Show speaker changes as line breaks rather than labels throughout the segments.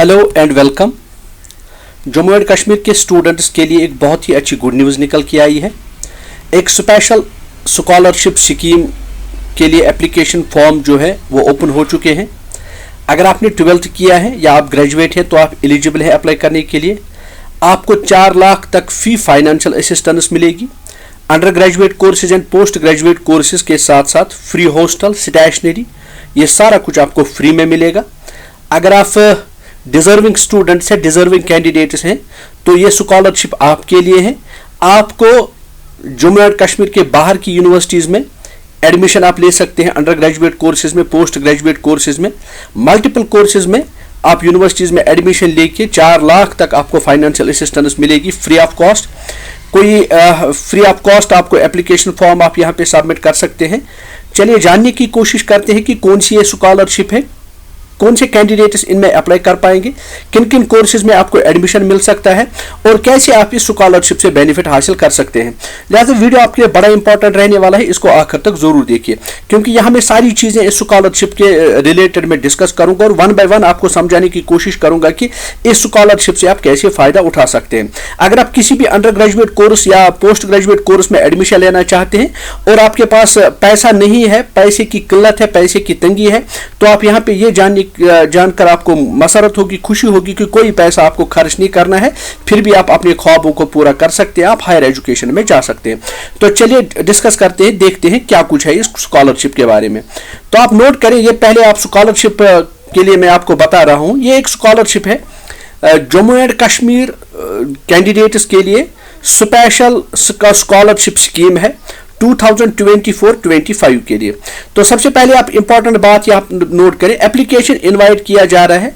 Hello and welcome. Jammu and Kashmir के students के लिए एक बहुत ही अच्छी गुड न्यूज़ निकल के आई है। एक स्पेशल स्कॉलरशिप स्कीम के लिए एप्लीकेशन फॉर्म जो है वो ओपन हो चुके हैं। अगर आपने 12th किया है या आप ग्रेजुएट हैं तो आप एलिजिबल है अप्लाई करने के लिए। आपको 4 लाख तक फी फाइनेंशियल असिस्टेंस मिलेगी। Under graduate courses and post graduate courses के साथ साथ फ्री हॉस्टल, स्टेशनरी, ये सारा कुछ आपको फ्री में मिलेगा। अगर आप डिजर्विंग स्टूडेंट्स हैं, डिजर्विंग कैंडिडेट्स हैं, तो ये स्कॉलरशिप आपके लिए है। आपको जम्मू एंड कश्मीर के बाहर की यूनिवर्सिटीज़ में एडमिशन आप ले सकते हैं। अंडर ग्रेजुएट कोर्सेज में, पोस्ट ग्रेजुएट कोर्सेज में, मल्टीपल कोर्सेज में आप यूनिवर्सिटीज़ में एडमिशन लेके 4 लाख तक आपको फाइनेंशियल असिस्टेंस मिलेगी फ्री ऑफ कॉस्ट। कोई फ्री ऑफ कॉस्ट आपको एप्लीकेशन फॉर्म आप यहाँ पे सबमिट कर सकते हैं। चलिए जानने की कोशिश करते हैं कि कौन सी ये स्कॉलरशिप है, कौन से कैंडिडेट्स इनमें अप्लाई कर पाएंगे, किन किन कोर्सेज में आपको एडमिशन मिल सकता है और कैसे आप इस स्कॉलरशिप से बेनिफिट हासिल कर सकते हैं। लिहाजा वीडियो आपके लिए बड़ा इंपॉर्टेंट रहने वाला है, इसको आखिर तक जरूर देखिए क्योंकि यहाँ मैं सारी चीज़ें इस स्कॉलरशिप के रिलेटेड में डिस्कस करूंगा और 1 बाय 1 आपको समझाने की कोशिश करूंगा कि इस स्कॉलरशिप से आप कैसे फ़ायदा उठा सकते हैं। अगर आप किसी भी अंडर ग्रेजुएट कोर्स या पोस्ट ग्रेजुएट कोर्स में एडमिशन लेना चाहते हैं और आपके पास पैसा नहीं है, पैसे की किल्लत है, पैसे की तंगी है, तो आप यहाँ पे ये जानकर आपको मसरत होगी, खुशी होगी कि कोई पैसा आपको खर्च नहीं करना है, फिर भी आप अपने ख्वाबों को पूरा कर सकते हैं, आप हायर एजुकेशन में जा सकते हैं। तो चलिए डिस्कस करते हैं, देखते हैं क्या कुछ है इस स्कॉलरशिप के बारे में। तो आप नोट करें, ये पहले आप स्कॉलरशिप के लिए मैं आपको बता रहा हूँ। ये एक स्कॉलरशिप है जम्मू एंड कश्मीर कैंडिडेट्स के लिए स्पेशल स्कॉलरशिप स्कीम है 2024-25 के लिए। तो सबसे पहले आप इंपॉर्टेंट बात यहाँ नोट करें, एप्लीकेशन इनवाइट किया जा रहा है।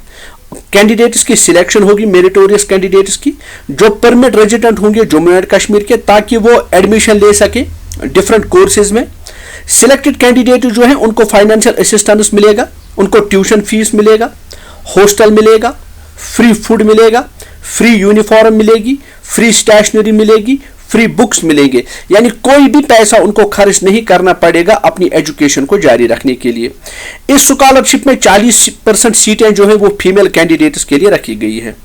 कैंडिडेट्स की सिलेक्शन होगी, मेरिटोरियस कैंडिडेट्स की जो परमिट रेजिडेंट होंगे जम्मू एंड कश्मीर के, ताकि वो एडमिशन ले सके डिफरेंट कोर्सेज में। सिलेक्टेड कैंडिडेट जो है उनको फाइनेंशियल असिस्टेंस मिलेगा, उनको ट्यूशन फीस मिलेगा, हॉस्टल मिलेगा, फ्री फूड मिलेगा, फ्री यूनिफॉर्म मिलेगी, फ्री स्टेशनरी मिलेगी, फ्री बुक्स मिलेंगे। यानी कोई भी पैसा उनको खर्च नहीं करना पड़ेगा अपनी एजुकेशन को जारी रखने के लिए। इस स्कॉलरशिप में 40% सीटें जो है वो फीमेल कैंडिडेट्स के लिए रखी गई है।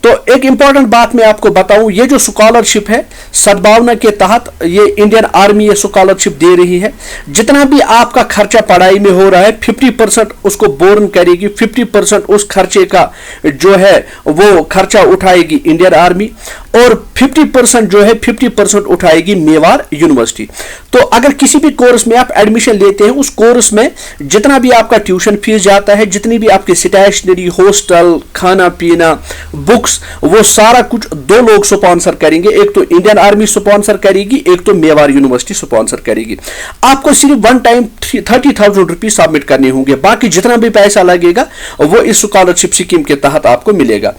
तो एक इंपॉर्टेंट बात मैं आपको बताऊं, ये जो स्कॉलरशिप है सद्भावना के तहत ये इंडियन आर्मी ये स्कॉलरशिप दे रही है। जितना भी आपका खर्चा पढ़ाई में हो रहा है 50% उसको बोर्न करेगी, 50% उस खर्चे का जो है वो खर्चा उठाएगी इंडियन आर्मी और 50% जो है 50% उठाएगी मेवाड़ यूनिवर्सिटी। तो अगर किसी भी कोर्स में आप एडमिशन लेते हैं, उस कोर्स में जितना भी आपका ट्यूशन फीस जाता है, जितनी भी आपकी स्टेशनरी, हॉस्टल, खाना पीना, बुक्स, वो सारा कुछ 2 लोग स्पॉन्सर करेंगे। एक तो इंडियन आर्मी स्पॉन्सर करेगी, एक तो मेवाड़ यूनिवर्सिटी स्पॉन्सर करेगी। आपको सिर्फ 1 टाइम 30,000 रुपीज सबमिट करने होंगे, बाकी जितना भी पैसा लगेगा वो इस स्कॉलरशिप स्कीम के तहत आपको मिलेगा।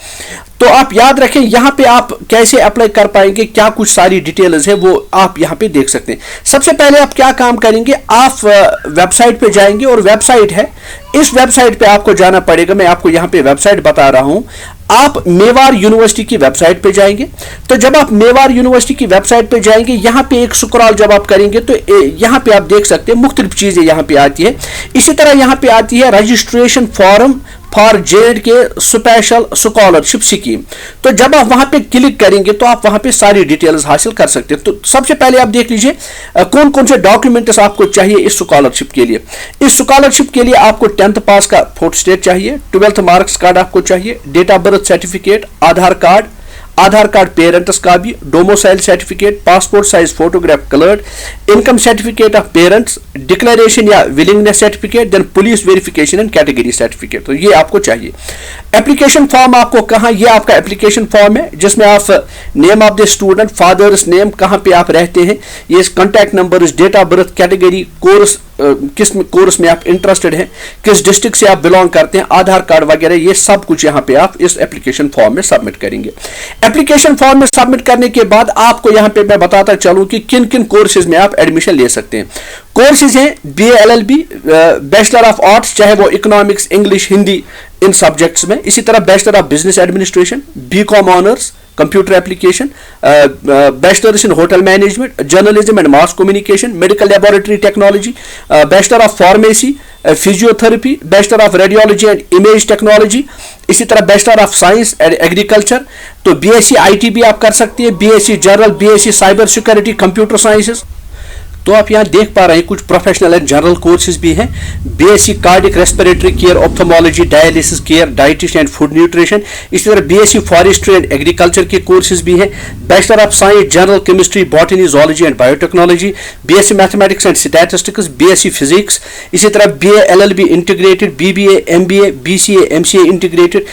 तो आप याद रखें, यहां पे आप कैसे अप्लाई कर पाएंगे, क्या कुछ सारी डिटेल्स है वो आप यहां पे देख सकते हैं। सबसे पहले आप क्या काम करेंगे, आप वेबसाइट पे जाएंगे और वेबसाइट है, इस वेबसाइट पे आपको जाना पड़ेगा। मैं आपको यहां पे वेबसाइट बता रहा हूं। आप मेवाड़ यूनिवर्सिटी की वेबसाइट पे जाएंगे। तो जब आप मेवाड़ यूनिवर्सिटी की वेबसाइट पे जाएंगे, यहां पे एक स्क्रॉल जब आप करेंगे तो यहां पे आप देख सकते हैं मुख्तलिफ चीजें यहां पे आती है। इसी तरह यहां पे आती है रजिस्ट्रेशन फॉर्म फॉर जेड के स्पेशल स्कॉलरशिप स्कीम। तो जब आप वहां पे क्लिक करेंगे तो आप वहां पे सारी डिटेल्स हासिल कर सकते हैं। तो सबसे पहले आप देख लीजिए कौन कौन से डॉक्यूमेंट्स आपको चाहिए इस स्कॉलरशिप के लिए। इस स्कॉलरशिप के लिए आपको 10th पास का फोटो स्टेट चाहिए, 12th मार्क्स कार्ड आपको चाहिए, date of birth certificate, Aadhaar card parents का भी, domicile certificate, passport size photograph coloured, income certificate of parents, declaration या willingness certificate, then police verification and category certificate. तो ये आपको चाहिए। एप्लीकेशन फॉर्म आपको कहाँ, ये आपका एप्लीकेशन फॉर्म है जिसमें आप name of the student, father's name, कहाँ पे आप रहते हैं, ये contact number, date of birth, category, course, किस कोर्स में आप इंटरेस्टेड हैं, किस डिस्ट्रिक्ट से आप बिलोंग करते हैं, आधार कार्ड वगैरह, ये सब कुछ यहाँ पे आप इस एप्लीकेशन फॉर्म में सबमिट करेंगे। एप्लीकेशन फॉर्म में सबमिट करने के बाद आपको यहाँ पे मैं बताता चलूँ कि किन किन कोर्सेज में आप एडमिशन ले सकते हैं। कोर्सेज हैं BA LLB, bachelor of arts, चाहे वो इकोनॉमिक्स, इंग्लिश, हिंदी इन सब्जेक्ट्स में। इसी तरह bachelor of business administration, BCom honours, computer application, bachelor's in hotel management, journalism and mass communication, medical laboratory technology, bachelor of pharmacy, physiotherapy, bachelor of radiology and image technology, इसी तरह bachelor of science and agriculture. तो BSc IT भी आप कर सकते हैं, BSc general, BSc cyber security, computer sciences. तो आप यहाँ देख पा रहे हैं कुछ प्रोफेशनल एंड जनरल कोर्सेज भी हैं. BSc cardiac respiratory care, ophthalmology, dialysis care, dietitian and food nutrition. इसी तरह BSc फॉरेस्ट्री एंड एग्रीकल्चर के कोर्सेज भी हैं. Bachelor of science general chemistry, botany, zoology and biotechnology, BSc mathematics and statistics, BSc physics. इसी तरह BA LLB integrated, BBA MBA BCA MCA integrated.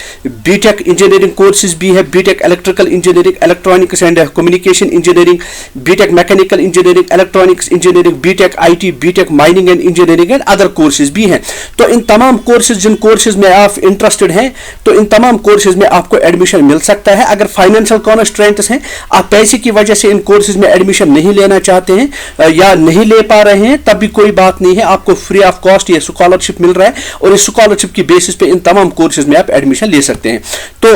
BTech engineering courses भी है, BTech electrical engineering, electronics and communication engineering, BTech mechanical engineering, electronics engineering, BTech IT, BTech mining and engineering and other courses भी हैं. तो इन तमाम courses, जिन courses में आप interested हैं, तो इन तमाम कोर्सेज में आपको एडमिशन मिल सकता है. अगर फाइनेंशियल कॉन्स्ट्रेंट्स हैं, आप पैसे की वजह से इन कोर्सेज में एडमिशन नहीं लेना चाहते हैं या नहीं ले पा रहे हैं, तब भी कोई बात नहीं है. आपको फ्री ऑफ कॉस्ट ये स्कॉलरशिप मिल रहा है और इस स्कॉलरशिप की बेसिस पे इन तमाम कोर्सेज में आप एडमिशन ले सकते हैं. तो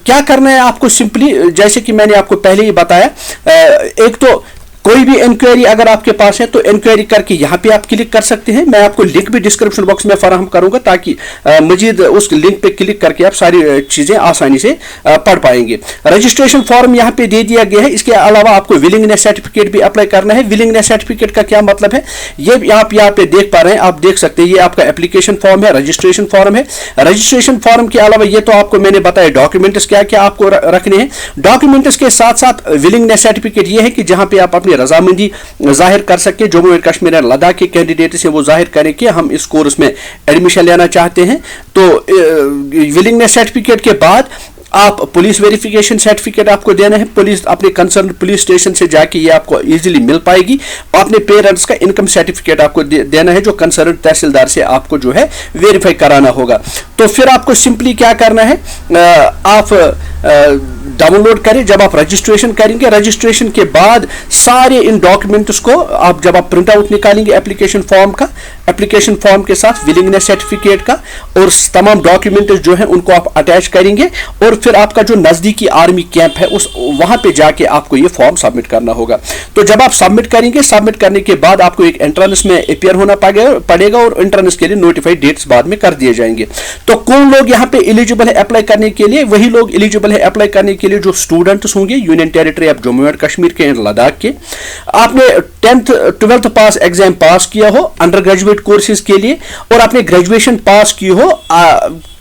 क्या करना है आपको, सिंपली जैसे कि मैंने आपको पहले ही बताया, एक तो कोई भी इंक्वायरी अगर आपके पास है तो इंक्वायरी करके यहाँ पे आप क्लिक कर सकते हैं. मैं आपको लिंक भी डिस्क्रिप्शन बॉक्स में फराहम करूंगा ताकि मजीद उस लिंक पे क्लिक करके आप सारी चीजें आसानी से पढ़ पाएंगे. रजिस्ट्रेशन फॉर्म यहाँ पे दे दिया गया है. इसके अलावा आपको विलिंगनेस सर्टिफिकेट भी अप्लाई करना है. विलिंगनेस सर्टिफिकेट का क्या मतलब है, ये आप यहाँ पे देख पा रहे हैं, आप देख सकते हैं. ये आपका एप्लीकेशन फॉर्म है, रजिस्ट्रेशन फॉर्म है. रजिस्ट्रेशन फॉर्म के अलावा ये तो आपको मैंने बताया डॉक्यूमेंट्स क्या क्या आपको रखने हैं. डॉक्यूमेंट्स के साथ साथ विलिंगनेस सर्टिफिकेट ये है कि जहां पे आप अपनी रजामंदी जाहिर कर सके. जम्मू एंड कश्मीर और लद्दाख के कैंडिडेट से वो जाहिर करें कि हम इस कोर्स में एडमिशन लेना चाहते हैं. तो विलिंगनेस सर्टिफिकेट के बाद आप पुलिस वेरिफिकेशन सर्टिफिकेट आपको देना है. पुलिस अपने कंसर्न पुलिस स्टेशन से जाके ये आपको इजीली मिल पाएगी. अपने पेरेंट्स का इनकम सर्टिफिकेट आपको देना है जो कंसर्न तहसीलदार से आपको जो है वेरीफाई कराना होगा. तो फिर आपको सिंपली क्या करना है, आप डाउनलोड करें. जब आप रजिस्ट्रेशन करेंगे, रजिस्ट्रेशन के बाद सारे इन डॉक्यूमेंट्स को आप जब आप प्रिंट आउट निकालेंगे एप्लीकेशन फॉर्म का, एप्लीकेशन फॉर्म के साथ विलिंगनेस सर्टिफिकेट का और तमाम डॉक्यूमेंट्स जो हैं उनको आप अटैच करेंगे और फिर आपका जो नजदीकी आर्मी कैंप है उस वहां पे जाके आपको ये फॉर्म सबमिट करना होगा. तो जब आप सबमिट करेंगे, सबमिट करने के बाद आपको एक एंट्रेंस में अपियर होना पड़ेगा और एंट्रेंस के लिए नोटिफाइड डेट्स बाद में कर दिए जाएंगे. तो कौन लोग यहाँ पे एलिजिबल है अप्लाई करने के लिए, वही लोग एलिजिबल है अप्लाई करने के लिए जो स्टूडेंट्स होंगे union territory of Jammu and Kashmir के एंड लद्दाख के. आपने 10th 12th पास एग्जाम पास किया हो अंडर ग्रेजुएट कोर्सेज के लिए और आपने ग्रेजुएशन पास की हो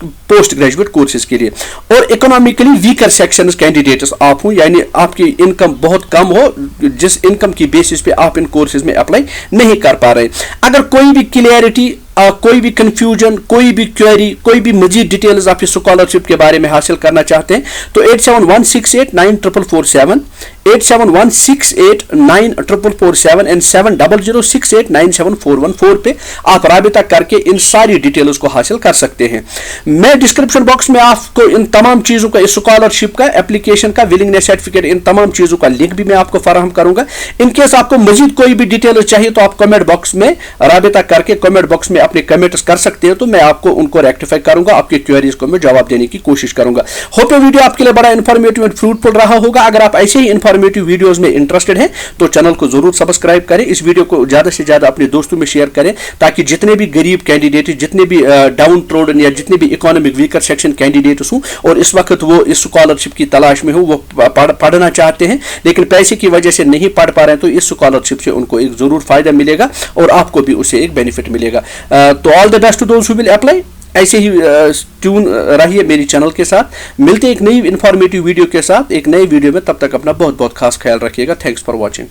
पोस्ट ग्रेजुएट कोर्सेज के लिए, और इकोनॉमिकली वीकर सेक्शंस कैंडिडेट्स आप हो, यानी आपकी इनकम बहुत कम हो जिस इनकम की बेसिस पे आप इन कोर्सेज में अप्लाई नहीं कर पा रहे. अगर कोई भी क्लियरिटी, कोई भी कंफ्यूजन, कोई भी क्वेरी, कोई भी मजीद डिटेल्स आप इस स्कॉलरशिप के बारे में हासिल करना चाहते हैं तो 8716894447, 8716894447 एंड 7006897414 पे आप राबिता करके इन सारी डिटेल्स को हासिल कर सकते हैं. मैं डिस्क्रिप्शन बॉक्स में आपको इन तमाम चीजों का, इस स्कॉलरशिप का, एप्लीकेशन का, विलिंगनेस सर्टिफिकेट, इन तमाम चीजों का लिंक भी मैं आपको फराहम करूंगा. इनकेस आपको मजीद कोई भी डिटेल चाहिए तो आप कमेंट बॉक्स में राबिता करके कमेंट बॉक्स में अपने कमेंट्स कर सकते हैं, तो मैं आपको उनको रेक्टिफाई करूंगा, आपके क्वेरीज को मैं जवाब देने की कोशिश करूंगा. होप ये वीडियो आपके लिए बड़ा इंफॉर्मेटिव एंड फ्रूटफुल रहा होगा. अगर आप ऐसे ही इंफॉर्मेटिव वीडियोस में इंटरेस्टेड हैं तो चैनल को जरूर सब्सक्राइब करें. इस वीडियो को ज्यादा से ज्यादा अपने दोस्तों में शेयर करें ताकि जितने भी गरीब कैंडिडेट, जितने भी डाउन ट्रोडन या जितने भी इकोनॉमिक वीकर सेक्शन कैंडिडेट्स हों और इस वक्त वो इस स्कॉलरशिप की तलाश में हो, वो पढ़ना चाहते हैं लेकिन पैसे की वजह से नहीं पढ़ पा रहे हैं, तो इस स्कॉलरशिप से उनको एक जरूर फायदा मिलेगा और आपको भी उससे एक बेनिफिट मिलेगा. तो all the best to those who will apply. ऐसे ही ट्यून रहिए मेरी चैनल के साथ. मिलते हैं एक नई इंफॉर्मेटिव वीडियो के साथ एक नए वीडियो में. तब तक अपना बहुत बहुत खास ख्याल रखिएगा. Thanks for watching.